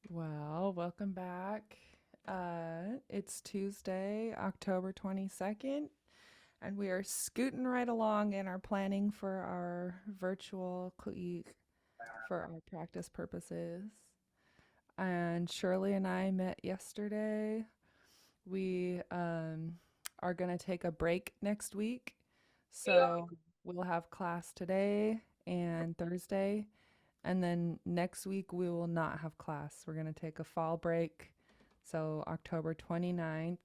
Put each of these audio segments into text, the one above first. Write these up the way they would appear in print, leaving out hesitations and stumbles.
Well, welcome back. It's Tuesday, October 22nd, and we are scooting right along in our planning for our virtual kuik for our practice purposes. And Shirley and I met yesterday. We are going to take a break next week. So we'll have class today and Thursday. And then next week, we will not have class. We're going to take a fall break. So October 29th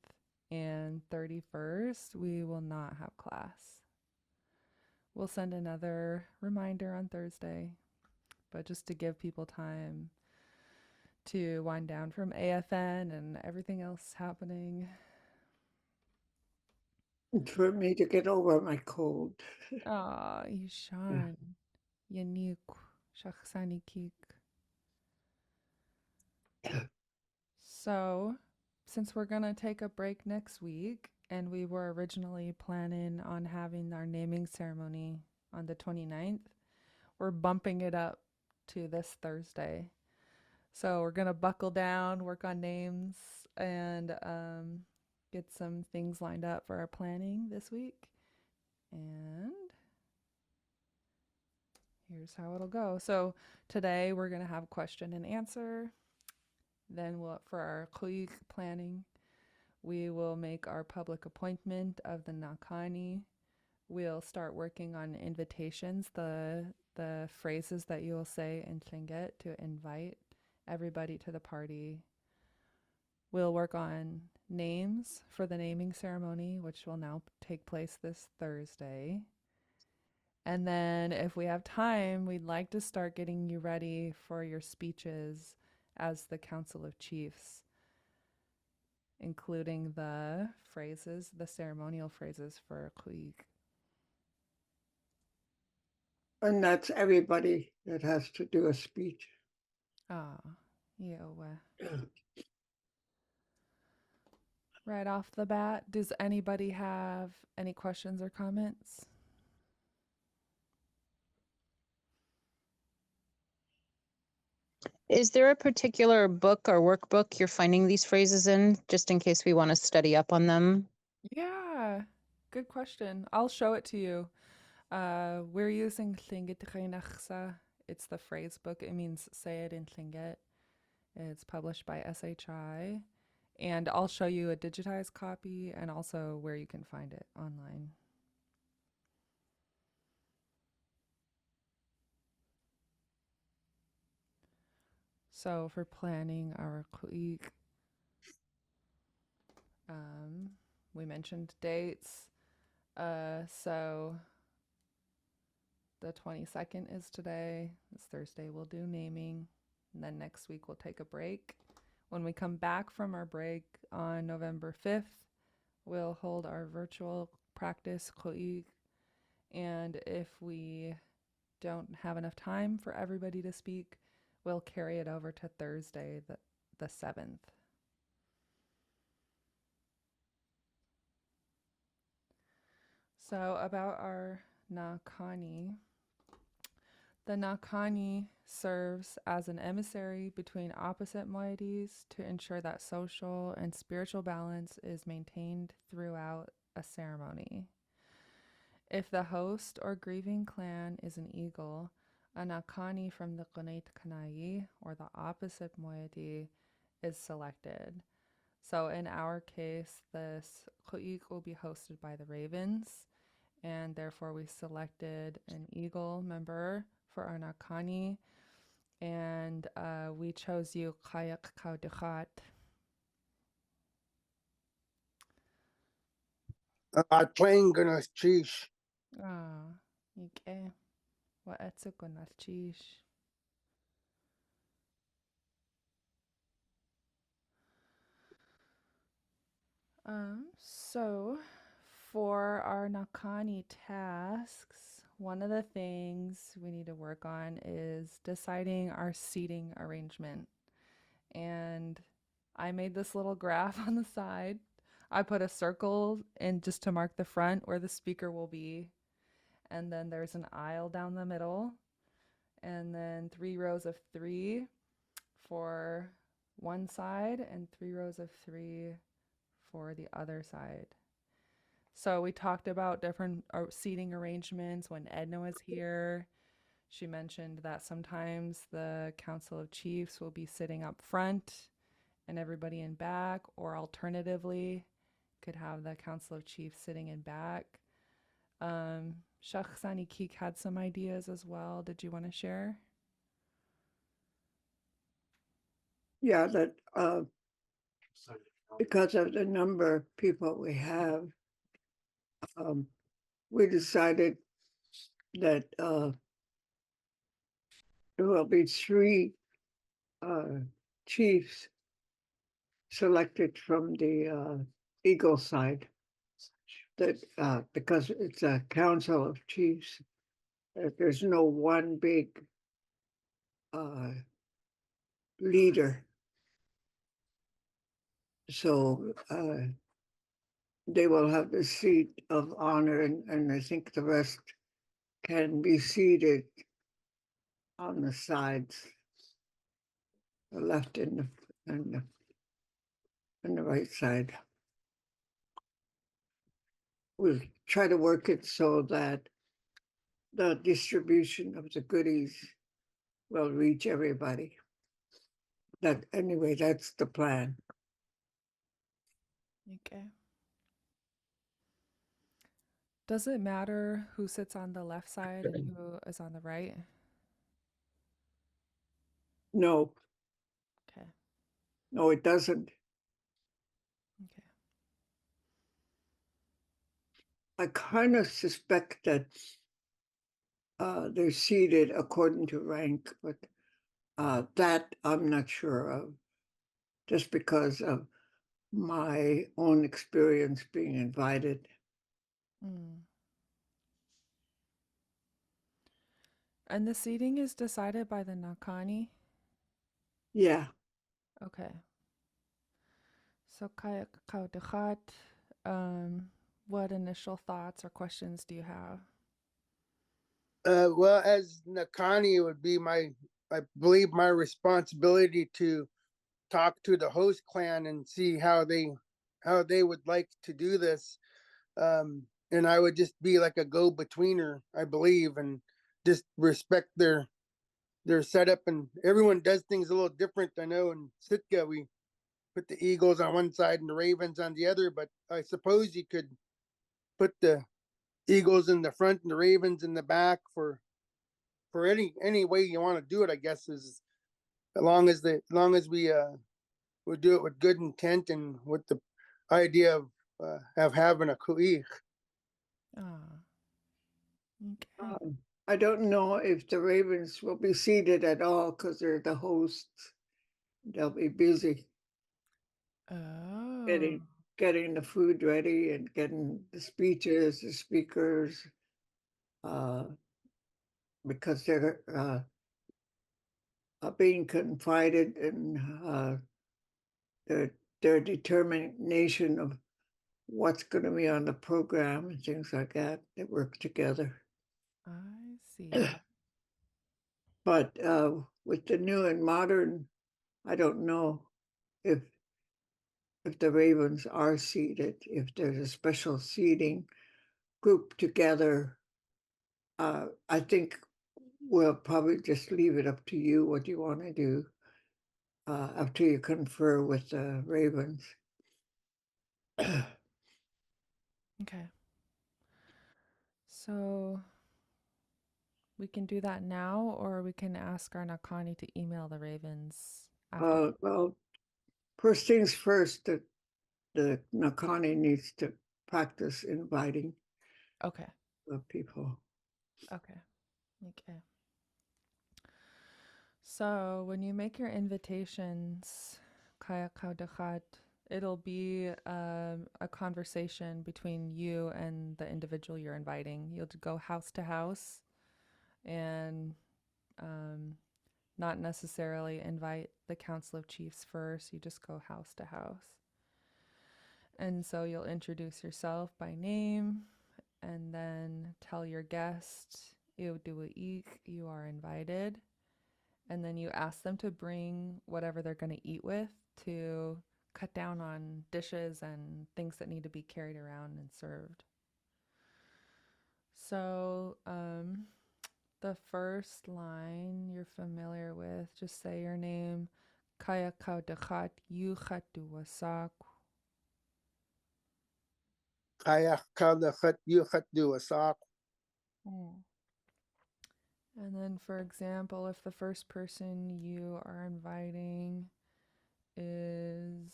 and 31st, we will not have class. We'll send another reminder on Thursday, but just to give people time to wind down from AFN and everything else happening. For me to get over my cold. Ah, Ishan, Yanik, Shakhsani Kik. So, since we're going to take a break next week, and we were originally planning on having our naming ceremony on the 29th, we're bumping it up to this Thursday. So, we're going to buckle down, work on names, and get some things lined up for our planning this week. And here's how it'll go. So, today we're going to have question and answer. Then, for our Kuyuk planning, we will make our public appointment of the Nakani. We'll start working on invitations, the phrases that you will say in Tlingit to invite everybody to the party. We'll work on names for the naming ceremony, which will now take place this Thursday. And then, if we have time, we'd like to start getting you ready for your speeches as the Council of Chiefs, including the phrases, the ceremonial phrases for Kuig. And that's everybody that has to do a speech. Ah, yeah. Right off the bat, does anybody have any questions or comments? Is there a particular book or workbook you're finding these phrases in, just in case we want to study up on them? Yeah, good question. I'll show it to you. We're using Lingit Class. It's the phrase book. It means say it in Tlingit. It's published by SHI. And I'll show you a digitized copy and also where you can find it online. So for planning our kuik, um, we mentioned dates. So the 22nd is today. It's Thursday. We'll do naming. And then next week we'll take a break. When we come back from our break on November 5th, we'll hold our virtual practice kuik. And if we don't have enough time for everybody to speak, we'll carry it over to Thursday, the 7th. So, about our Nakani, the Nakani serves as an emissary between opposite moieties to ensure that social and spiritual balance is maintained throughout a ceremony. If the host or grieving clan is an eagle, a Nakani from the Gunait Kanai, or the opposite moiety, is selected. So in our case, this Ku'ik will be hosted by the Ravens, and therefore we selected an eagle member for our Nakani, and we chose you Kayak Kaudichat. Playing gonna cheese. Ah, ike, wa etsukunarchish. So for our Nakani tasks, one of the things we need to work on is deciding our seating arrangement. And I made this little graph on the side. I put a circle in just to mark the front where the speaker will be. And then there's an aisle down the middle. And then 3 rows of 3 for one side and 3 rows of 3 for the other side. So we talked about different seating arrangements when Edna was here. She mentioned that sometimes the Council of Chiefs will be sitting up front and everybody in back, or alternatively, could have the Council of Chiefs sitting in back. Shakhsani Keek had some ideas as well. Did you want to share? Yeah, that because of the number of people we have, we decided that there will be 3 chiefs selected from the Eagle side. That because it's a council of chiefs, there's no one big leader. So they will have the seat of honor, and I think the rest can be seated on the sides, the left and the right side. We'll try to work it so that the distribution of the goodies will reach everybody. That anyway, that's the plan. Okay. Does it matter who sits on the left side and who is on the right? No, Okay. no, it doesn't. Okay. I kind of suspect that they're seated according to rank, but that I'm not sure of, just because of my own experience being invited. Mm. And the seating is decided by the Nakani? Yeah, Okay. So Kaya Kakao Dekhat, what initial thoughts or questions do you have? Well, as Nakani, it would be I believe my responsibility to talk to the host clan and see how they would like to do this. And I would just be like a go-betweener, I believe, and just respect their setup. And everyone does things a little different. I know in Sitka we put the Eagles on one side and the Ravens on the other, but I suppose you could put the Eagles in the front and the Ravens in the back for any way you want to do it. I guess is as long as we do it with good intent and with the idea of having a kuich. Ah, okay. I don't know if the Ravens will be seated at all because they're the hosts. They'll be busy Oh, getting the food ready and getting the speeches, the speakers, uh, because they're being confided in their their determination of what's going to be on the program and things like that. They work together. I see. But with the new and modern, I don't know if the Ravens are seated, if there's a special seating group together. I think we'll probably just leave it up to you what you want to do after you confer with the Ravens. Okay. So we can do that now, or we can ask our Nakani to email the Ravens after. Well, first things first, the Nakani needs to practice inviting Okay. people. Okay. Okay. So when you make your invitations, Kaya Kaudachat, it'll be a conversation between you and the individual you're inviting. You'll go house to house and not necessarily invite the Council of Chiefs first. You just go house to house. And so you'll introduce yourself by name and then tell your guest, you are invited. and then you ask them to bring whatever they're going to eat with to cut down on dishes and things that need to be carried around and served. So, the first line you're familiar with, just say your name. Kaya kau dechat yuchat duwasak. Kaya kalachat yuchat duasak. And then, for example, if the first person you are inviting is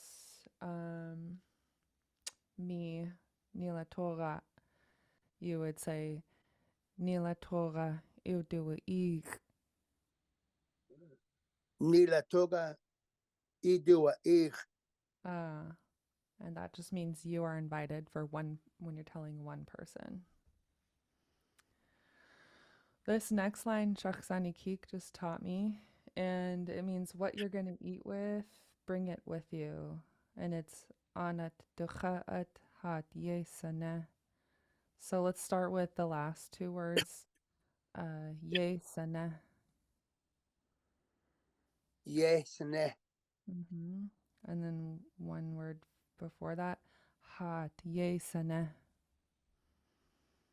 me, Nila Torah, you would say Nila Torah Iudua Ig. Nila toga idua ich. And that just means you are invited for one when you're telling one person. This next line, Shakhsani Kik just taught me, and it means what you're going to eat with, bring it with you. And it's Anat Ducha'at Hat Yesana. So let's start with the last two words. Yesana. Yes, ne. And then one word before that, Hat Yesana.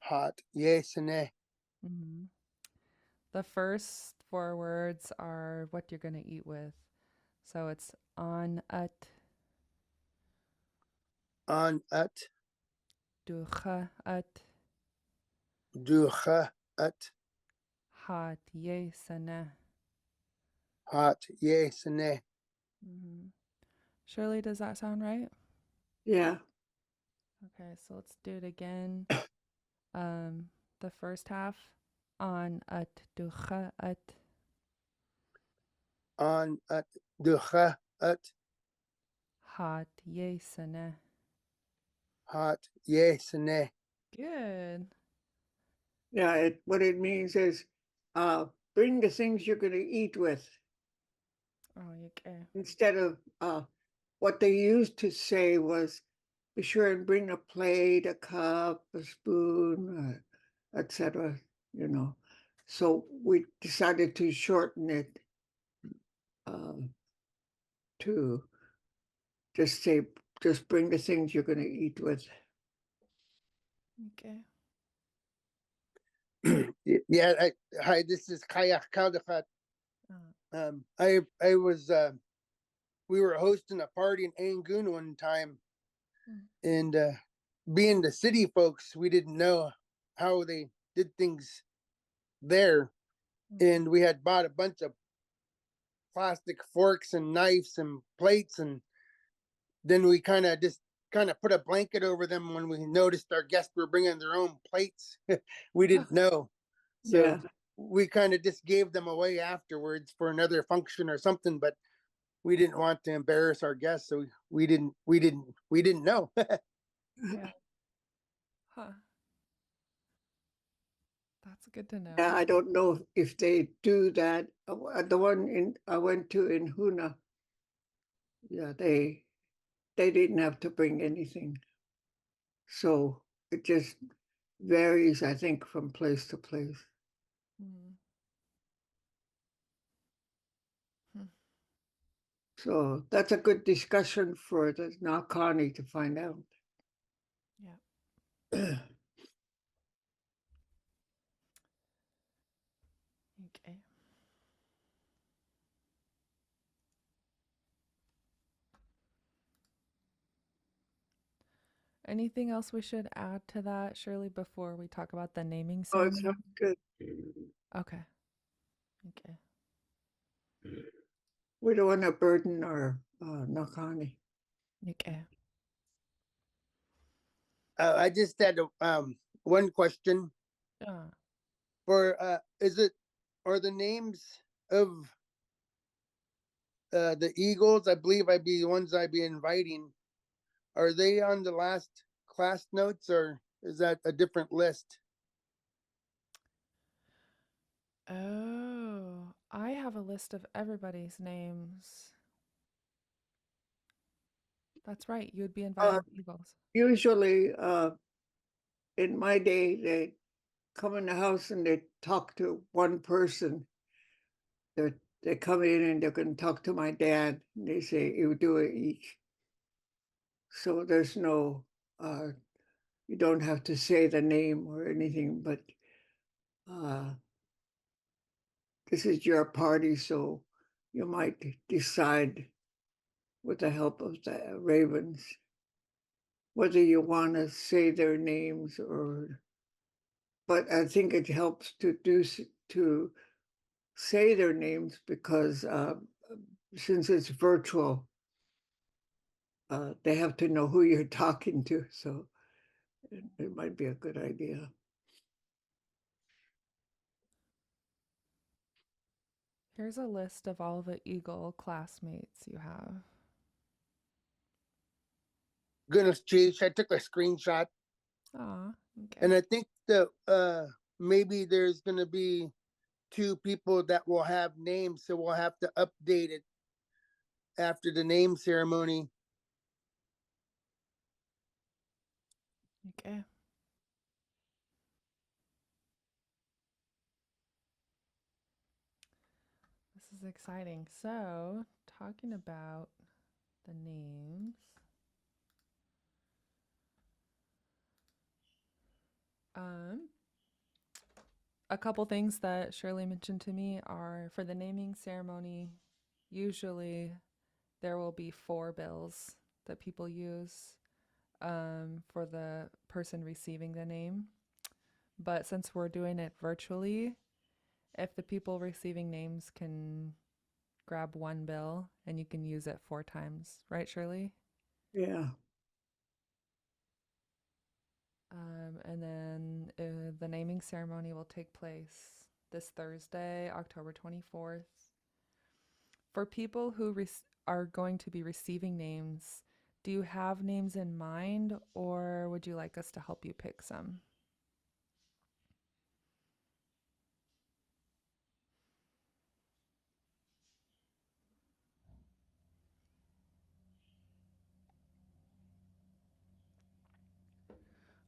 Hot. Yes, ne. The first four words are what you're going to eat with. So it's on at, An at. ducha at, Ducha at. hat yesana. Hot. Yes, ne. Shirley, does that sound right? Yeah. Okay, so let's do it again. The first half, on at, ducha at, An at. Ducha at. hat yesana. Hot. Yes, ne. Good. Yeah, what it means is bring the things you're going to eat with Oh, okay. instead of what they used to say was be sure and bring a plate, a cup, a spoon, etc. You know, so we decided to shorten it to just say, just bring the things you're going to eat with. Okay. Yeah. Hi, this is Kaya Kaldachat. I was we were hosting a party in Angoon one time, and being the city folks, we didn't know how they did things there, and we had bought a bunch of plastic forks and knives and plates, and then we kind of put a blanket over them when we noticed our guests were bringing their own plates. We didn't know, so Yeah. we kind of just gave them away afterwards for another function or something, but we didn't want to embarrass our guests, so we didn't know. Yeah. Huh. That's good to know. I don't know if they do that. The one I went to in Huna, yeah, they didn't have to bring anything. So it just varies, I think, from place to place. So that's a good discussion for the Nakani to find out. Yeah. Okay. Anything else we should add to that, Shirley, before we talk about the naming Oh, it ceremony? sounds good. Okay. Okay. We don't want to burden our Nakani. Okay. I just had one question for are the names of the Eagles, I believe I'd be the ones I'd be inviting, are they on the last class notes, or is that a different list? Oh, I have a list of everybody's names. That's right. You would be inviting the Eagles. Usually, in my day, they come in the house and they talk to one person. They they come in and they're going to talk to my dad. And they say, you do it each. So there's no, you don't have to say the name or anything, but uh, this is your party, so you might decide with the help of the ravens whether you want to say their names or. But I think it helps to say their names because since it's virtual, they have to know who you're talking to. So it might be a good idea. Here's a list of all the Eagle classmates you have. Goodness, geez, I took a screenshot, Aw, okay. and I think that maybe there's gonna be 2 people that will have names, so we'll have to update it after the name ceremony. Okay. This is exciting. So, talking about the names. A couple things that Shirley mentioned to me are for the naming ceremony, usually there will be 4 bills that people use for the person receiving the name. But since we're doing it virtually, if the people receiving names can grab 1 bill and you can use it 4 times, right, Shirley? Yeah. And then the naming ceremony will take place this Thursday, October 24th. For people who are going to be receiving names, do you have names in mind or would you like us to help you pick some?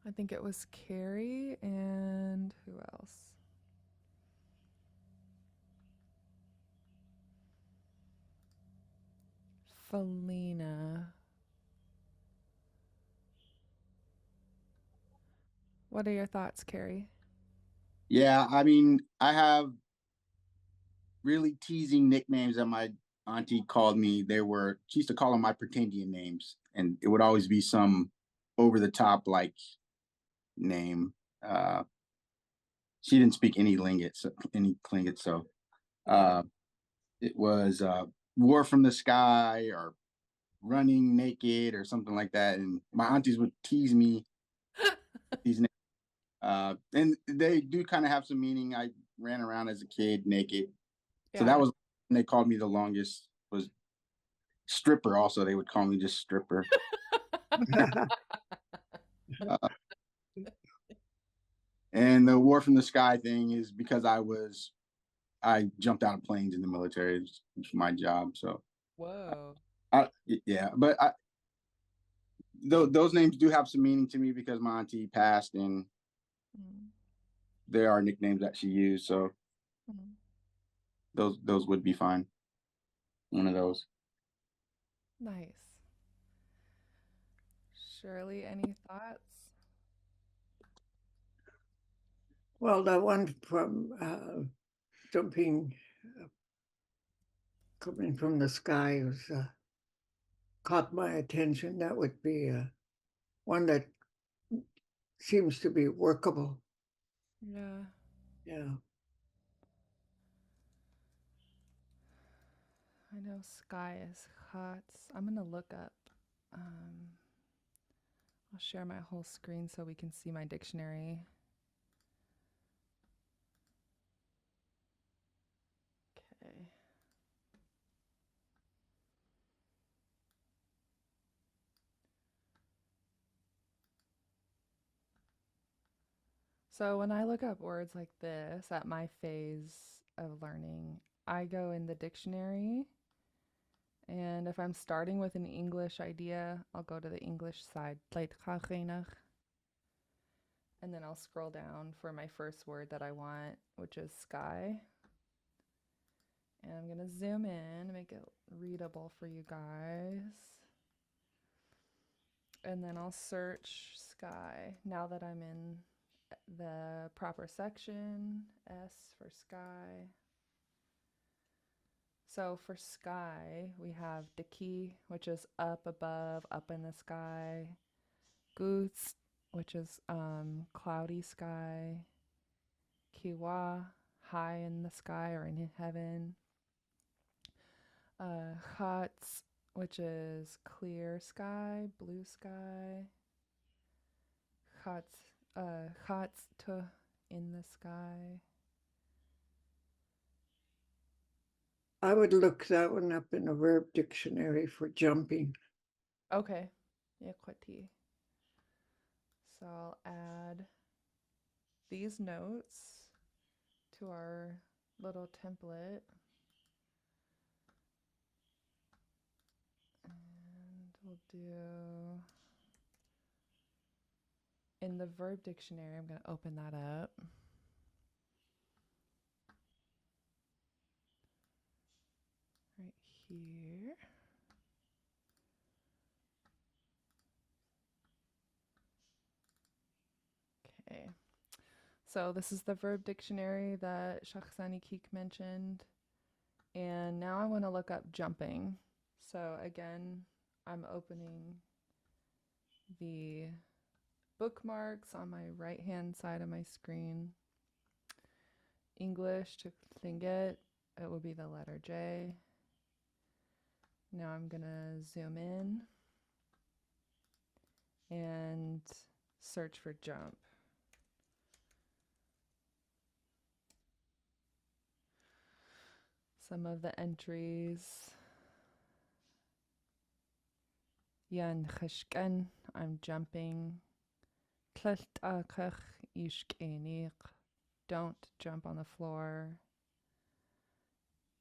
I think it was Carrie and who else? Felina. What are your thoughts, Carrie? Yeah, I mean, I have really teasing nicknames that my auntie called me. She used to call them my pretendian names, and it would always be some over the top like name. Uh, she didn't speak any any Tlingit, so it was War from the Sky or Running Naked or something like that. And my aunties would tease me these names. And they do kind of have some meaning. I ran around as a kid naked. So that Yeah. was when they called me the longest was stripper. Also, they would call me just stripper. Uh, and the War from the Sky thing is because I jumped out of planes in the military. It was my job. So Whoa. yeah, but those names do have some meaning to me because my auntie passed, and Mm. there are nicknames that she used. So Mm. those would be fine. One of those. Nice. Shirley, any thoughts? Well, the one from jumping, coming from the sky was caught my attention. That would be one that seems to be workable. Yeah. Yeah. I know sky is hot. I'm going to look up. Um, I'll share my whole screen so we can see my dictionary. Okay. So when I look up words like this at my phase of learning, I go in the dictionary. And if I'm starting with an English idea, I'll go to the English side. And then I'll scroll down for my first word that I want, which is sky. And I'm going to zoom in, make it readable for you guys. And then I'll search sky now that I'm in the proper section. S for sky. So for sky, we have Diki, which is up above, up in the sky. Goose, which is cloudy sky. Kiwa, high in the sky or in heaven. Chats, which is clear sky, blue sky. Chats to in the sky. I would look that one up in a verb dictionary for jumping. Okay. Yakwati. So I'll add these notes to our little template. And we'll do in the verb dictionary, I'm going to open that up. Right here. Okay. So this is the verb dictionary that Shakhsani Keek mentioned. And now I want to look up jumping. So again, I'm opening the bookmarks on my right-hand side of my screen. English to Lingit, it will be the letter J. Now I'm gonna zoom in and search for jump. Some of the entries. Yan khishkan, I'm jumping. Tlalt akach ishkeniq, don't jump on the floor.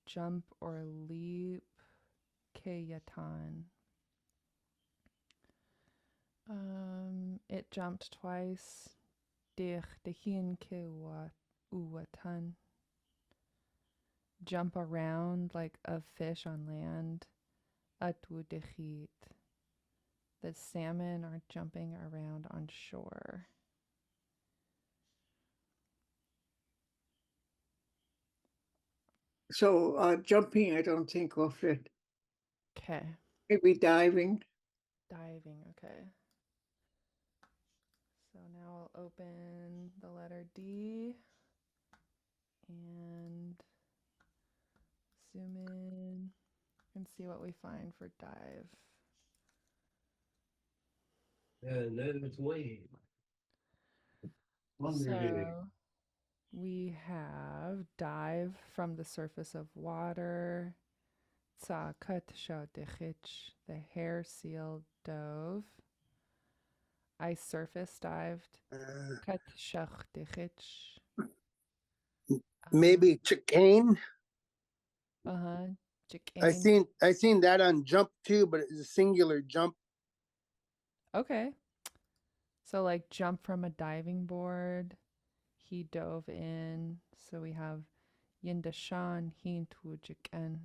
Jump or leap, keyatan. It jumped twice. Dich dehin ke uwatan. Jump around like a fish on land. Atwu dechit. The salmon are jumping around on shore. So jumping, I don't think will fit. Okay. Maybe diving. Diving, okay. So now I'll open the letter D and zoom in and see what we find for dive. And then it's wave. So we have dive from the surface of water. Tsakat shadechich, the hair seal dove. I surface dived. Kat shadechich. Maybe chicane. Uh-huh. I Chicane. seen that on jump too, but it's a singular jump. Okay. So like jump from a diving board. He dove in. So we have Yindashan Hint Wujiken.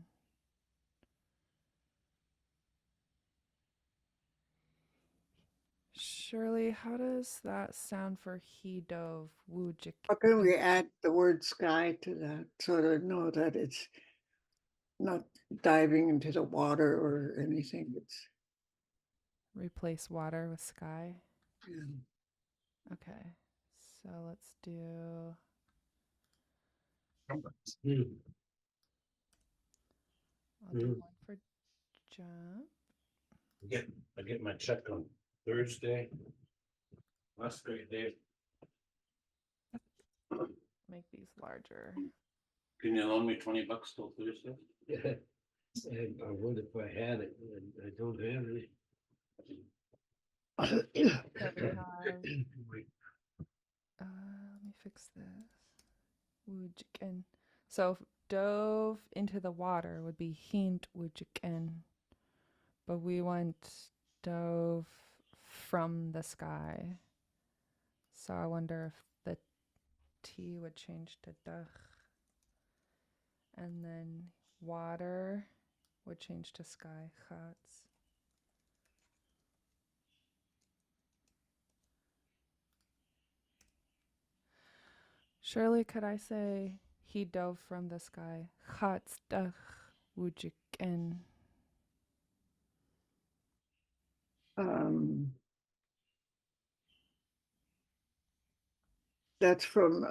Shirley, how does that sound for he dove Wujik? How can we add the word sky to that so to know that it's not diving into the water or anything? It's Replace water with sky. yeah. Okay. So let's do I'll do one for jump. I get my check on Thursday. Last great day. Make these larger. Can you loan me $20 till Thursday? Yeah. I would if I had it, and I don't have any. So we have let me fix this. Wujiken. So dove into the water would be hint wujiken. But we want dove from the sky. So I wonder if the T would change to duh. And then water would change to sky. Chats. Surely could I say he dove from the sky? Chats dach wujiken. Um, that's from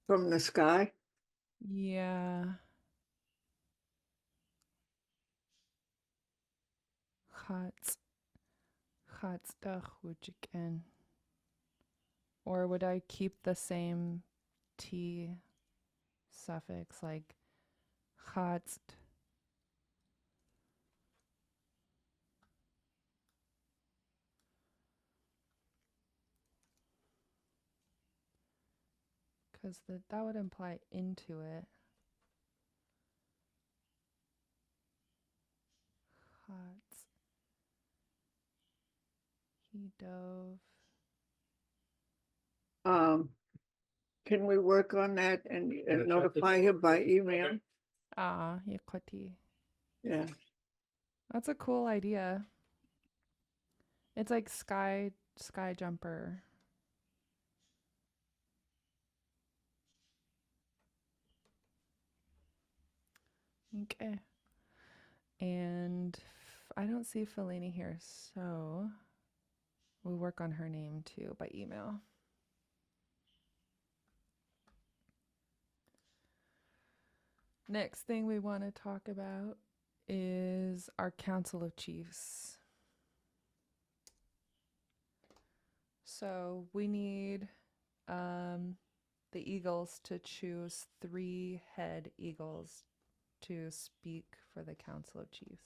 the sky. Yeah. Chats. Chats dach wujiken. Or would I keep the same T suffix like chatst? Because that would imply into it. Chats. He dove. Can we work on that and Yeah, check notify him by email? Ah, Yakoti. Yeah. That's a cool idea. It's like sky jumper. Okay. And I don't see Fellini here, so we'll work on her name too by email. Next thing we want to talk about is our Council of Chiefs. So we need the Eagles to choose 3 head Eagles to speak for the Council of Chiefs.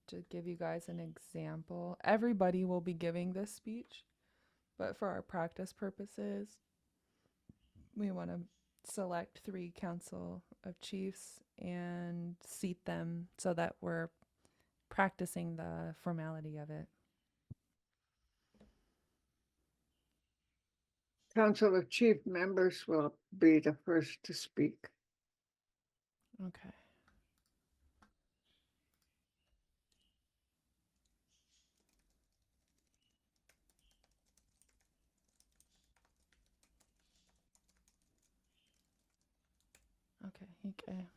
To give you guys an example, everybody will be giving this speech, but for our practice purposes, we want to select 3 Council of Chiefs and seat them so that we're practicing the formality of it. Council of Chief members will be the first to speak. Okay. Okay.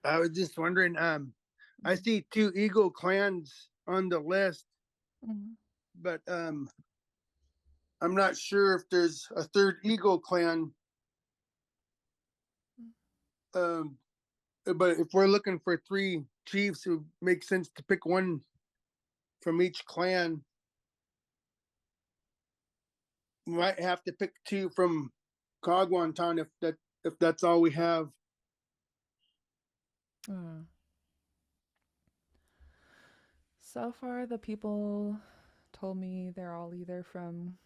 I was just wondering, I see 2 Eagle clans on the list, Mm-hmm. but I'm not sure if there's a 3rd Eagle clan. But if we're looking for 3 chiefs, it would make sense to pick one from each clan. We might have to pick 2 from Kagwantan if that's all we have. So far, the people told me they're all either from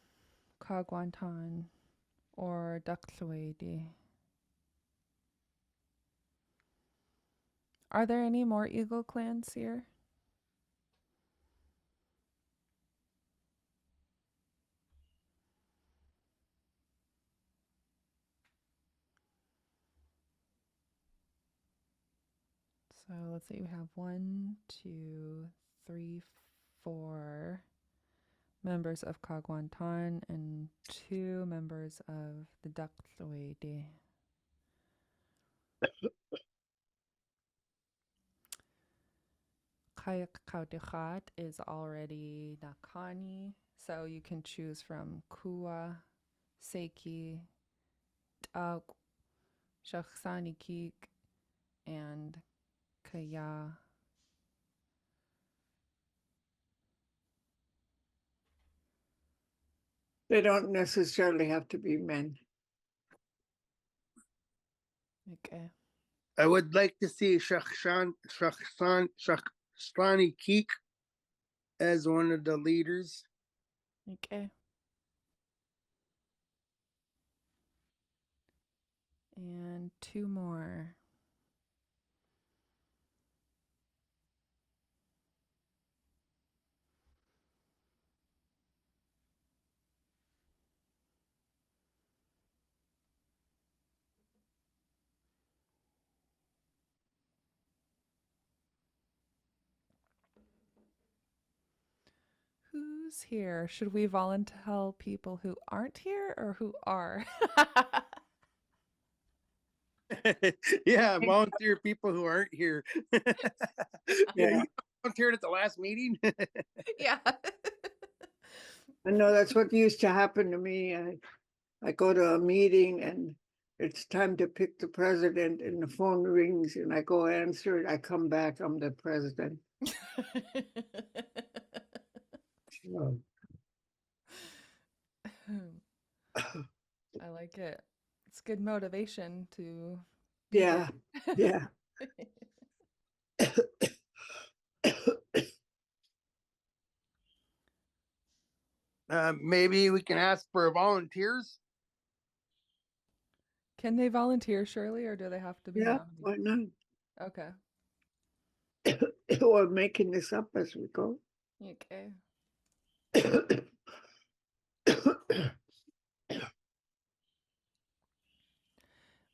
Kagwantan or Daksuedi. Are there any more Eagle clans here? So let's see, we have 1, 2, 3, 4 members of Kagwantan and 2 members of the Daksuedi. Kayak Kaudichat is already Nakani, so you can choose from Kua, Seiki, Tauk, Shakhsani Kik, and Kaya. They don't necessarily have to be men. Okay. I would like to see Shakhsani Keek as one of the leaders. Okay. And 2 more. Who's here? Should we volunteer people who aren't here or who are? Yeah, volunteer people who aren't here. Yeah, Yeah, you volunteered at the last meeting. Yeah. I know that's what used to happen to me. I go to a meeting and it's time to pick the president and the phone rings and I go answer it. I come back, I'm the president. So, I like it. It's good motivation to be yeah, there. yeah. Maybe we can ask for volunteers. Can they volunteer, Shirley, or do they have to be Yeah, nominated? why not? Okay. We're making this up as we go. Okay.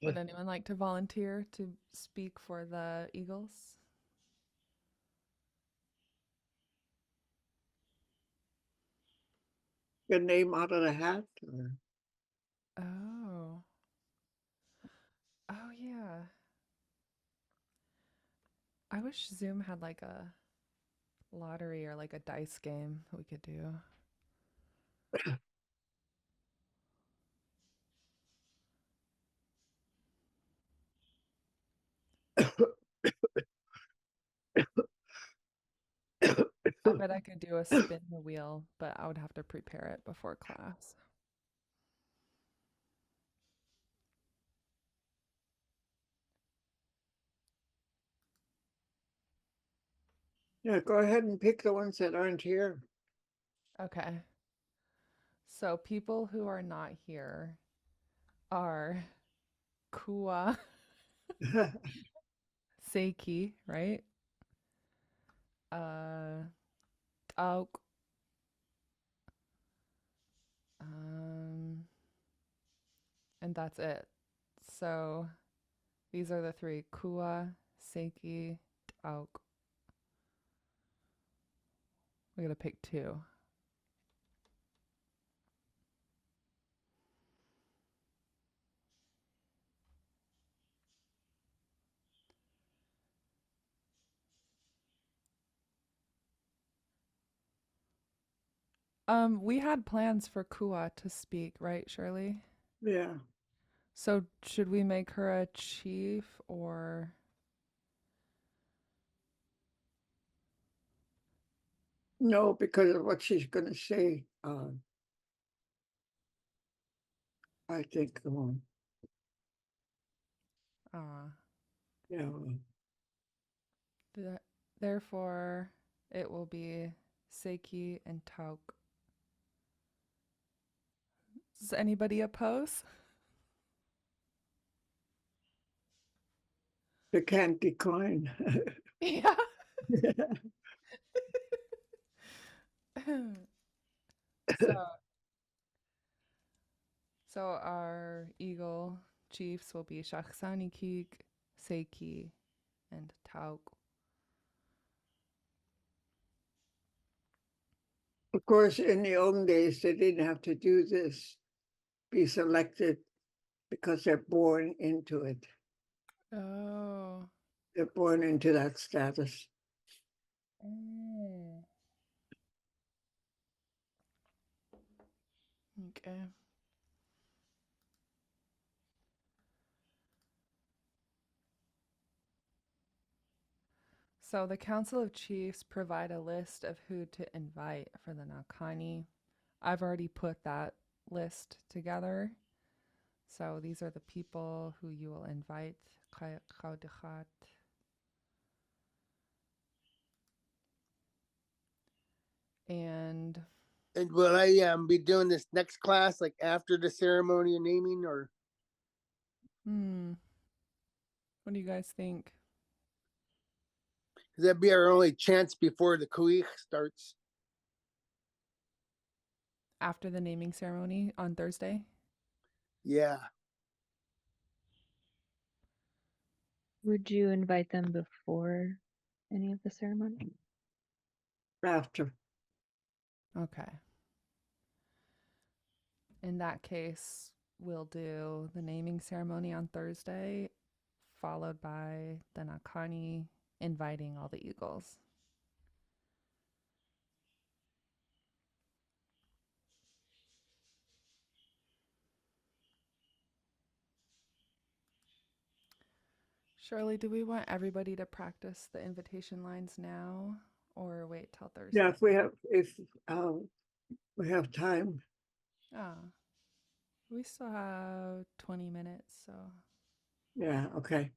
Would anyone like to volunteer to speak for the Eagles? Your name out of the hat? Or... Oh. Oh, yeah. I wish Zoom had like a lottery or like a dice game we could do. I bet I could do a spin the wheel, but I would have to prepare it before class. Yeah, go ahead and pick the ones that aren't here. Okay. So people who are not here are Kua Seiki, right? Auk, and that's it. So these are the three: Kua, Seiki, Auk. We gotta pick two. We had plans for Kua to speak, right, Shirley? Yeah, So should we make her a chief or no, because of what she's gonna say. I think, uh yeah, therefore it will be Seiki and Tauk. Does anybody oppose? they can't decline. Yeah. So so our eagle chiefs will be Shaksani Kik, Seiki, and Tauk. Of course, in the olden days, they didn't have to do this, be selected because they're born into it. Oh. They're born into that status. Mm. Okay. So the Council of Chiefs provide a list of who to invite for the Nakani. I've already put that list together. So these are the people who you will invite. And And will I be doing this next class like after the ceremony of naming, or what do you guys think? that'd be our only chance before the kuich starts? After the naming ceremony on Thursday? Yeah. Would you invite them before any of the ceremony? After. Okay. In that case, we'll do the naming ceremony on Thursday, followed by the Nakani inviting all the eagles. Shirley, do we want everybody to practice the invitation lines now or wait till Thursday? Yeah, if we have time. Ah, we still have 20 minutes, so Yeah, okay.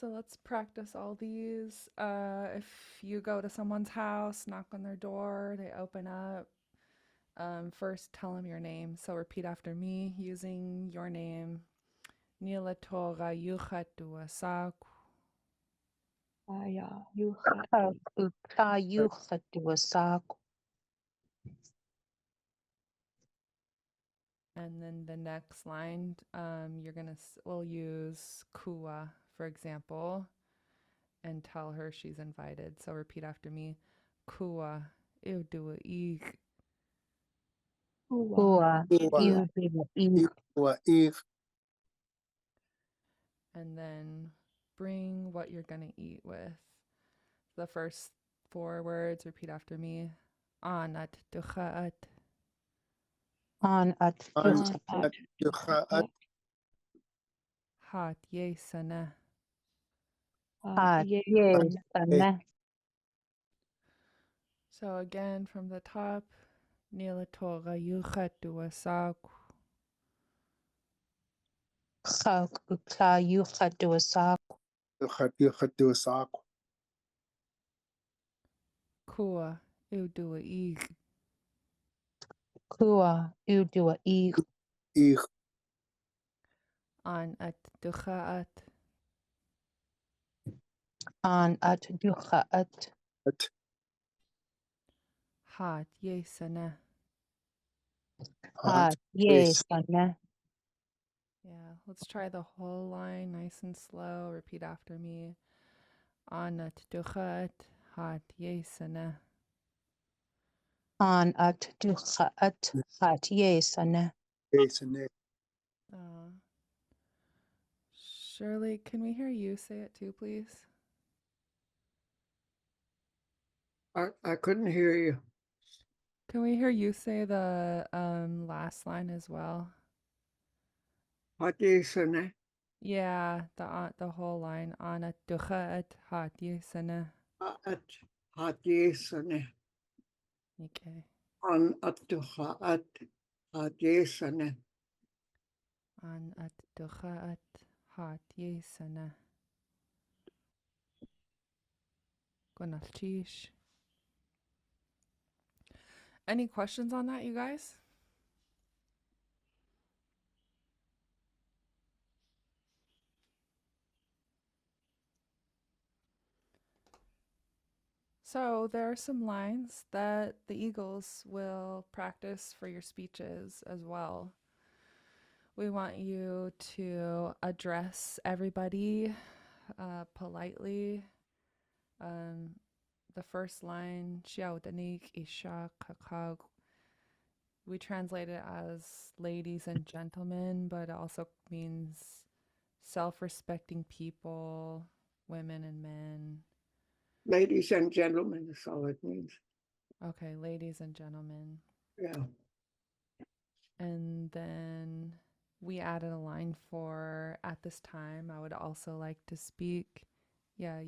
let's practice all these. If you go to someone's house, knock on their door, they open up. First, tell them your name. So repeat after me using your name. Nila Torah Yuchatu Asak. And then the next line, we'll use Kua, for example, and tell her she's invited. So repeat after me. Kua Iudua Ik. Kua, Ua, Iwa, Eve, And then bring what you're going to eat with. The first 4 words, repeat after me. Anat Duchaat. An at An, At, Ducha, At, Hat Yesana. Hat ye sana. So again from the top. Nila Torah Yuchatu Asak. Chak ukla yuchatu asak. Ducha, Ducha, Dusak, Kua Iudua Ik. Kua udua ik. Ich, An at Duchaat. An at ducha at. At, Hat Yesana. Hat ye sana. Yeah, let's try the whole line nice and slow. Repeat after me. Anat Duchaat. Hat Yesana. An at ducha at. Hat ye sana. Jason, Uh, Shirley, can we hear you say it too, please? I couldn't hear you. Can we hear you say the last line as well? Hatisane, Yeah, the whole line. Anat Duchaat. Hat Yesana. at hatisane, Okay. on atuha at hatisane. Anat Duchaat. Hat Yesana. Gonalchish. Any questions on that, you guys? So there are some lines that the Eagles will practice for your speeches as well. We want you to address everybody politely. The first line, Xiaodanik Isha Kakag, we translate it as ladies and gentlemen, but it also means self-respecting people, women and men. Ladies and gentlemen, is all it means. Okay, ladies and gentlemen. Yeah. And then we added a line for at this time, I would also like to speak. Yeah,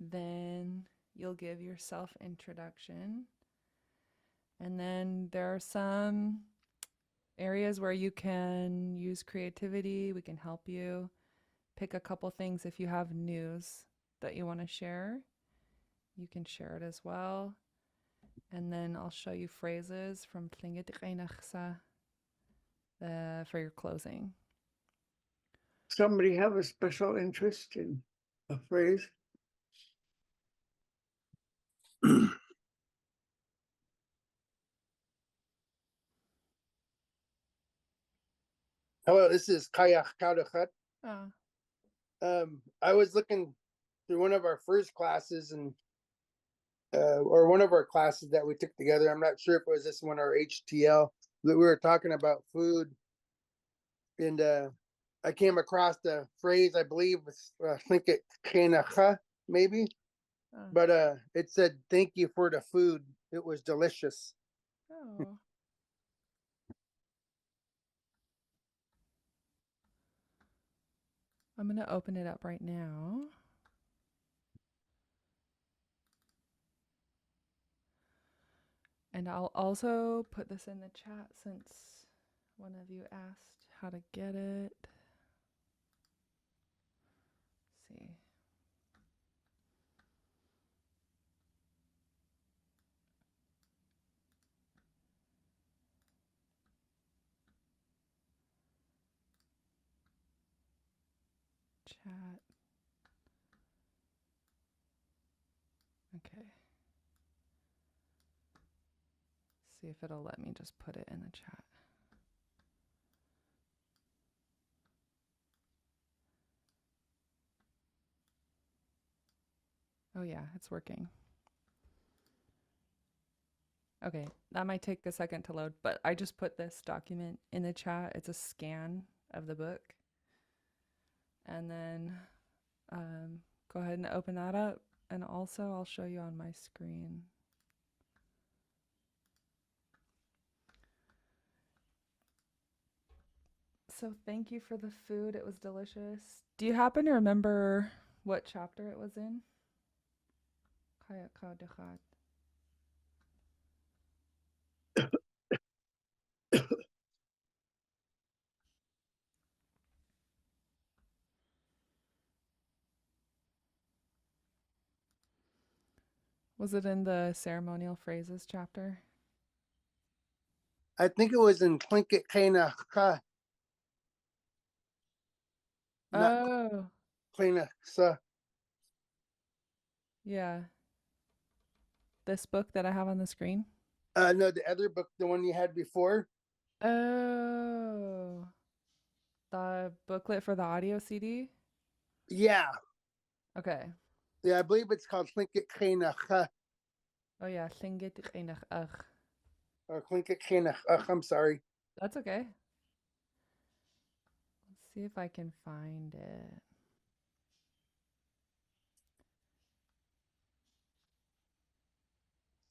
then you'll give your self introduction. And then there are some areas where you can use creativity. We can help you pick a couple things. If you have news that you want to share, you can share it as well. And then I'll show you phrases from Lingit Class for your closing. Somebody have a special interest in a phrase? Hello, this is Kaya Kaudachat. Oh, I was looking through one of our first classes and or one of our classes that we took together. I'm not sure if it was this one or HTL, that we were talking about food. And I came across the phrase, I believe, I think it kenacha, maybe, oh, but it said, "Thank you for the food. It was delicious." oh. I'm going to open it up right now. And I'll also put this in the chat since one of you asked how to get it. Let's see. Chat. Okay. See if it'll let me just put it in the chat. Oh yeah, it's working. Okay, that might take a second to load, but I just put this document in the chat. It's a scan of the book. And then go ahead and open that up. And also I'll show you on my screen. So thank you for the food. It was delicious. Do you happen to remember what chapter it was in? Kaya ka dekhat. Was it in the ceremonial phrases chapter? I think it was in Tlingit kenacha, not Oh, Klenacha. yeah. This book that I have on the screen? No, the other book, the one you had before. Oh, the booklet for the audio CD? Yeah, Okay. yeah, I believe it's called Tlingit kenacha Oh yeah, Lingit Class. or Tlingit kenach. I'm sorry. That's okay. Let's see if I can find it.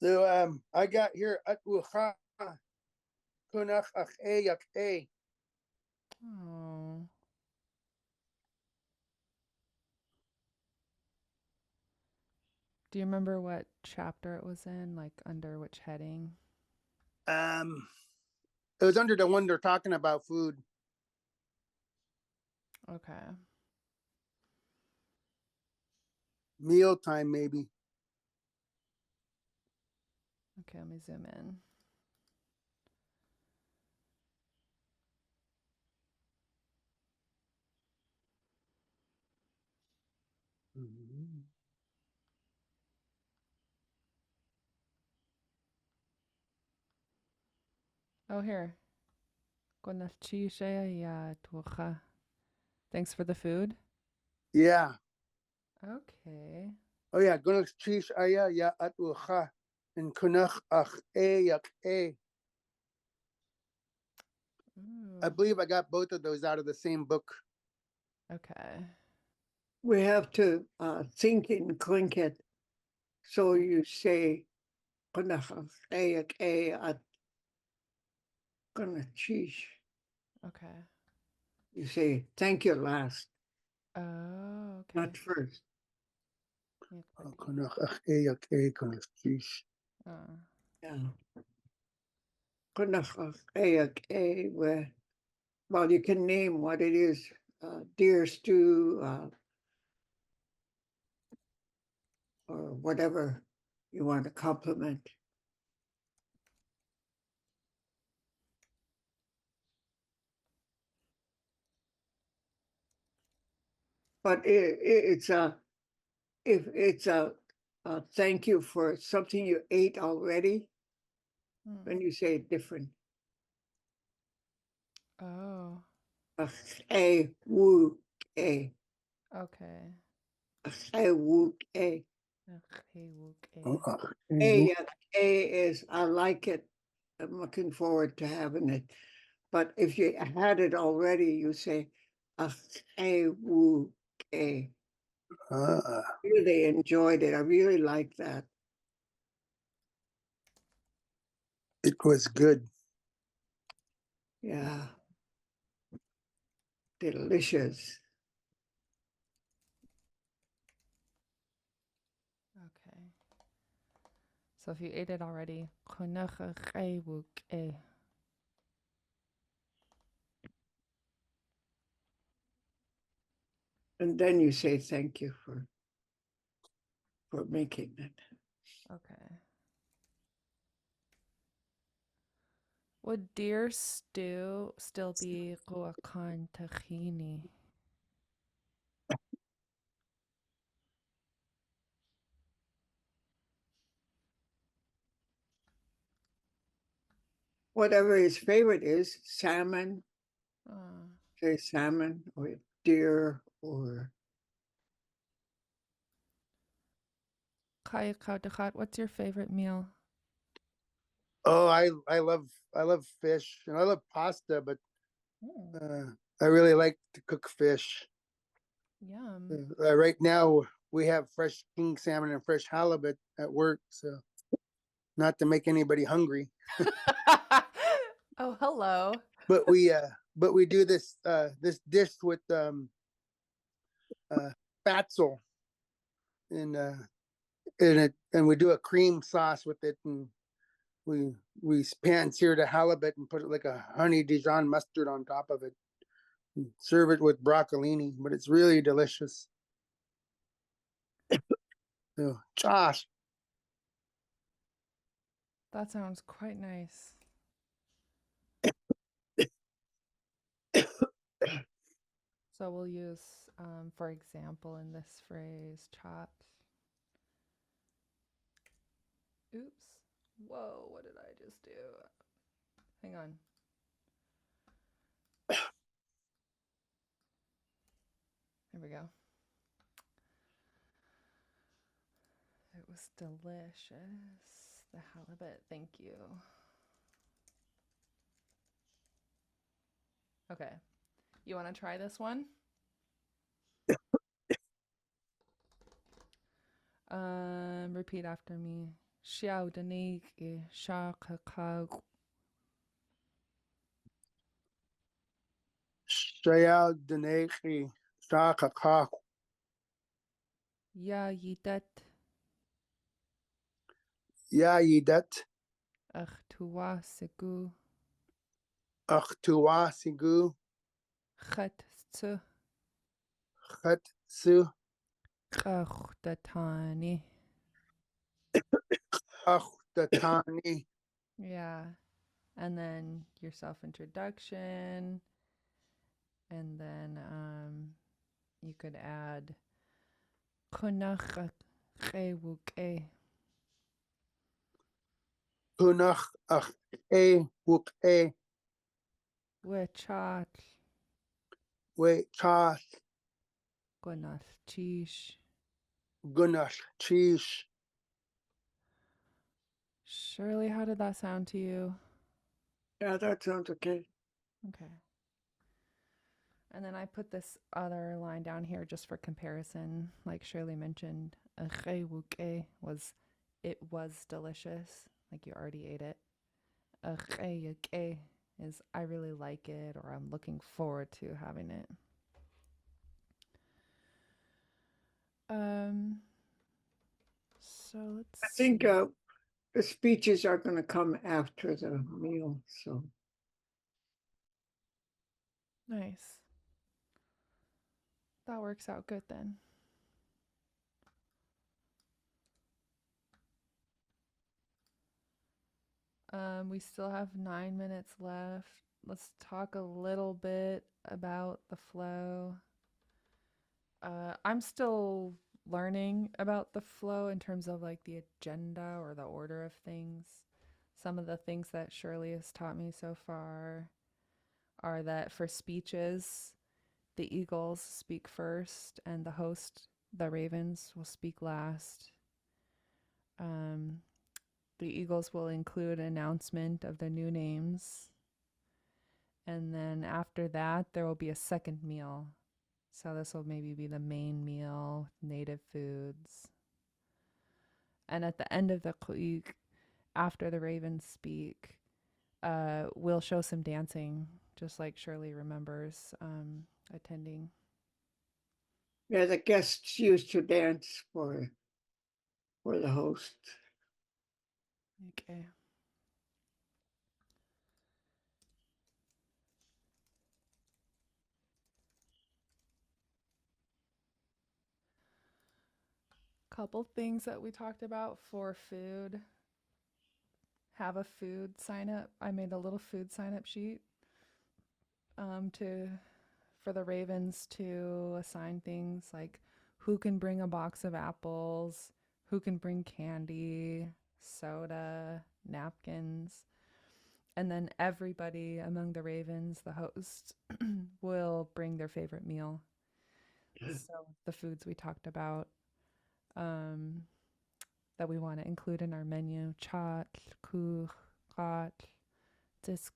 So I got here at ucha kunach ach yak a. Oh. Do you remember what chapter it was in? Like under which heading? It was under the one they're talking about food. Okay. Mealtime, maybe. Okay, let me zoom in. Oh, here. Thanks for the food. Yeah. Okay. Oh yeah, gunach chish aya ya at ucha and kunach ach yak a. I Ooh. believe I got both of those out of the same book. Okay. We have to think in Tlingit. So you say, at Okay. you say thank you last, Oh, okay. not first. Kunach ach yak a kunach chish. Yeah. Where, well, you can name what it is, deer stew, or whatever you want to compliment. But it's a, if it's a thank you for something you ate already, then you say it different. Oh. Woo. Okay. Woo. Okay. Yeah, A is, I like it. I'm looking forward to having it. But if you had it already, you say, woo. Uh, Really enjoyed it. I really like that. it was good. Yeah. Delicious. Okay. So if you ate it already, And then you say thank you for making it. okay. Would deer stew still be guacan tahini? Whatever his favorite is, salmon, Uh, say salmon or deer or Kaya Kaudakat, what's your favorite meal? Oh, I love fish and I love pasta, but Mm, I really like to cook fish. yum. Right now we have fresh king salmon and fresh halibut at work, so not to make anybody hungry, Oh, hello. but we do this dish with fatzel and and we do a cream sauce with it, and we pan sear the halibut and put it like a honey Dijon mustard on top of it. And serve it with broccolini, but it's really delicious. So, Josh, That sounds quite nice. So we'll use, for example, in this phrase, chopped. Oops. Whoa, what did I just do? Hang on. There we go. It was delicious. The halibut, thank you. Okay. You want to try this one? Repeat after me. Xiao Dani Sha Kakao Shayal Denechi, Shakaka, Ya Yidet Ya Yidet, Achtua Sigu Achtua Sigu, Chet Tsu Chetsu, Chachdatani. Achdatani, Yeah. And then your self introduction. And then you could add Kunach Wuke Punach, Ach, Wuk, Wechat We, Chas, Gunath Chish. Gunash, Chish. Shirley, how did that sound to you? yeah, that sounds okay. Okay. And then I put this other line down here just for comparison. Like Shirley mentioned, was it was delicious. Like you already ate it. Is I really like it or I'm looking forward to having it. Um so let's I think see. the speeches are going to come after the meal. So Nice. That works out good then. We still have 9 minutes left. Let's talk a little bit about the flow. I'm still learning about the flow in terms of like the agenda or the order of things. Some of the things that Shirley has taught me so far are that for speeches, the eagles speak first, and the host, the ravens, will speak last. Um, the eagles will include an announcement of the new names, and then after that, there will be a second meal. So this will maybe be the main meal, native foods. And at the end of the week, after the ravens speak, we'll show some dancing, just like Shirley remembers attending. Yeah, the guests used to dance for the host. Okay. Couple things that we talked about for food. Have a food sign up. I made a little food sign up sheet to for the ravens to assign things like who can bring a box of apples, who can bring candy, soda, napkins. And then everybody among the ravens, the host, will bring their favorite meal. So the foods we talked about um, that we want to include in our menu: chat, kuch, rat, disk,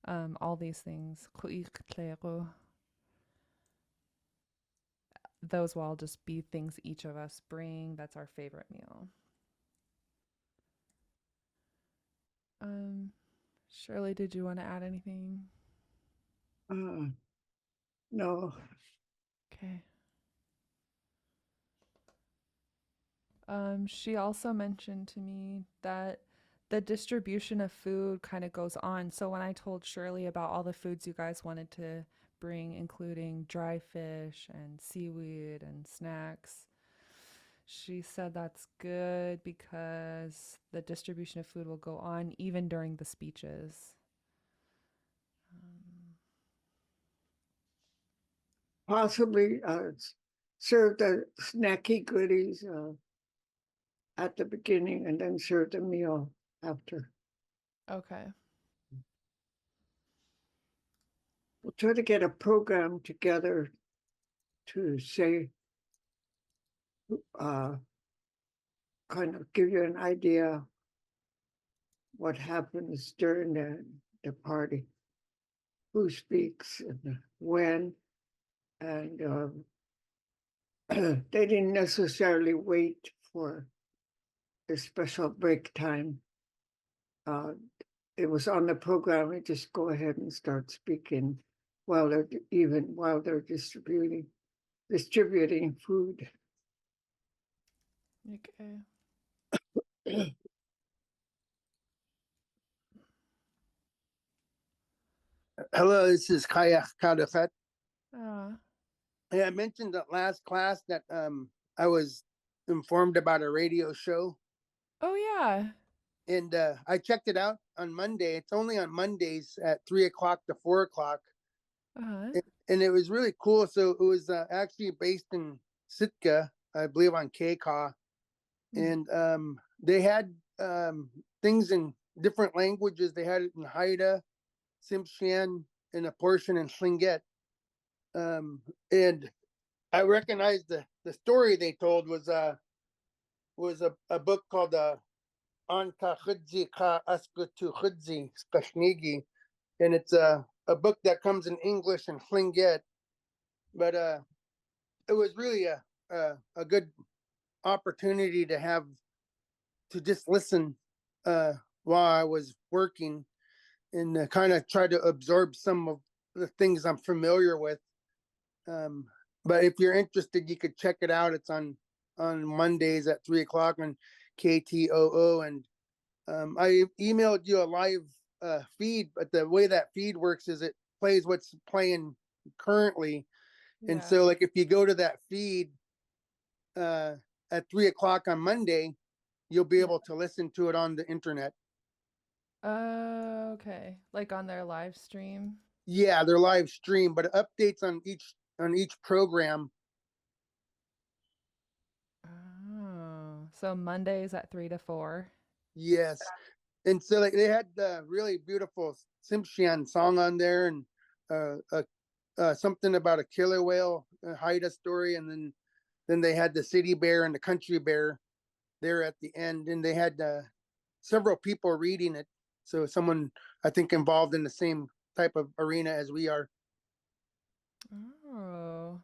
all these things. Those will all just be things each of us bring. That's our favorite meal. Shirley, did you want to add anything? No. Okay. She also mentioned to me that the distribution of food kind of goes on. So when I told Shirley about all the foods you guys wanted to bring, including dry fish and seaweed and snacks, she said that's good because the distribution of food will go on even during the speeches. Possibly serve the snacky goodies at the beginning and then serve the meal after. Okay. We'll try to get a program together to say, kind of give you an idea what happens during the party, who speaks and when, and they didn't necessarily wait for a special break time. It was on the program. You just go ahead and start speaking while they're distributing food. Okay. Hello, this is Kaya Kadafet. Ah. I mentioned that last class that I was informed about a radio show, Oh yeah. and I checked it out on Monday. It's only on Mondays at 3 o'clock to 4 o'clock, Uh-huh. and it was really cool. So it was actually based in Sitka, I believe, on KCAW, and they had things in different languages. They had it in Haida, Tsimshian, and a portion in Tlingit. And I recognized the story they told was a book called Anka Khudzi Ka Askutu Khudzi Skashnigi, and it's a book that comes in English and Tlingit, but it was really a good opportunity to just listen while I was working and kind of try to absorb some of the things I'm familiar with. But if you're interested, you could check it out. It's on Mondays at 3 o'clock on KTOO, and I emailed you a live feed. But the way that feed works is it plays what's playing currently, and Yeah. so like if you go to that feed at 3 o'clock on Monday, you'll be able to listen to it on the internet. Okay. Like on their live stream. Yeah, they're live stream, but updates on each program. Oh. So Mondays at 3 to 4. Yes, and so like they had the really beautiful Simpshian song on there, and something about a killer whale Haida story, and then they had the city bear and the country bear there at the end, and they had several people reading it. So someone I think involved in the same type of arena as we are. Oh,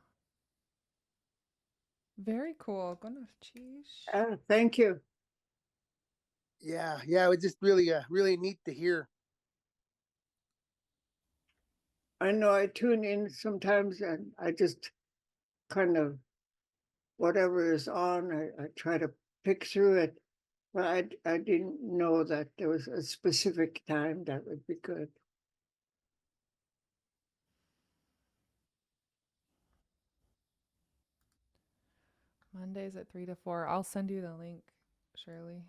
very cool. Gonna cheese. Thank you. Yeah, it was just really neat to hear. I know I tune in sometimes and I just kind of, whatever is on, I try to pick through it. But I didn't know that there was a specific time that would be good. Mondays at 3 to 4. I'll send you the link, Shirley.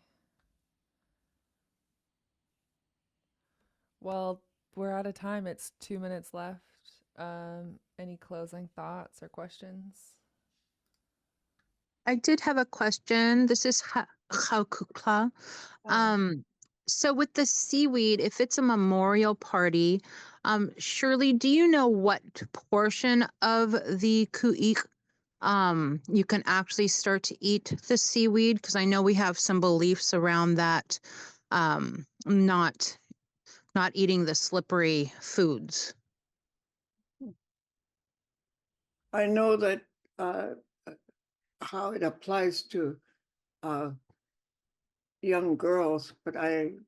Well, we're out of time. It's 2 minutes left. Any closing thoughts or questions? I did have a question. This is Haukukla. So with the seaweed, if it's a memorial party, Shirley, do you know what portion of the ku'ik you can actually start to eat the seaweed? Because I know we have some beliefs around that, not eating the slippery foods. I know that how it applies to young girls, but I'm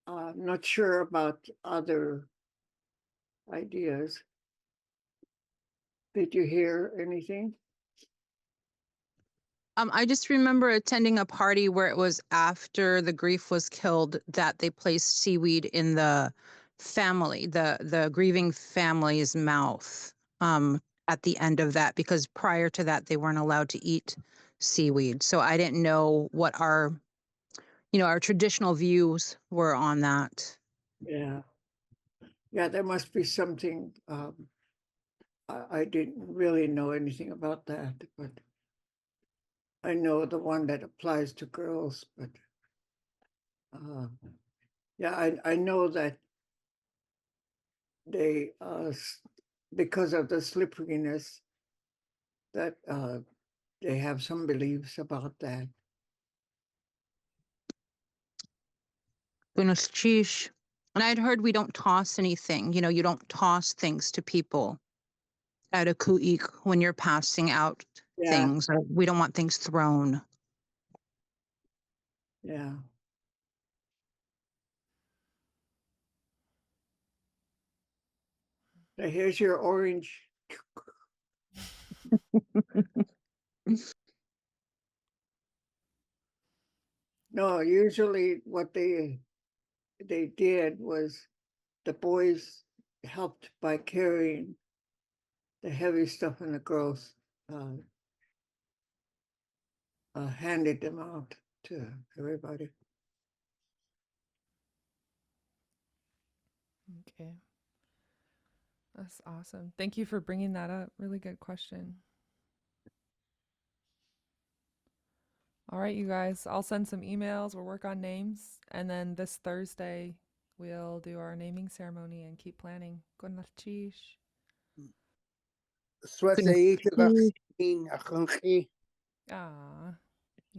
not sure about other ideas. Did you hear anything? I just remember attending a party where it was after the grief was killed that they placed seaweed in the family, the grieving family's mouth, at the end of that, because prior to that they weren't allowed to eat seaweed. So I didn't know what our traditional views were on that. Yeah. Yeah, there must be something. I didn't really know anything about that, but I know the one that applies to girls, but yeah, I know that they, because of the slipperiness, that they have some beliefs about that. Goodness, sheesh. And I'd heard we don't toss anything. You don't toss things to people at a ku'ik when you're passing out Yeah, things. We don't want things thrown. yeah. Now here's your orange. No, usually what they did was the boys helped by carrying the heavy stuff, and the girls handed them out to everybody. Okay. That's awesome. Thank you for bringing that up. Really good question. All right, you guys, I'll send some emails. We'll work on names. And then this Thursday, we'll do our naming ceremony and keep planning. Gonarchish. Goodness, sheesh. Ah.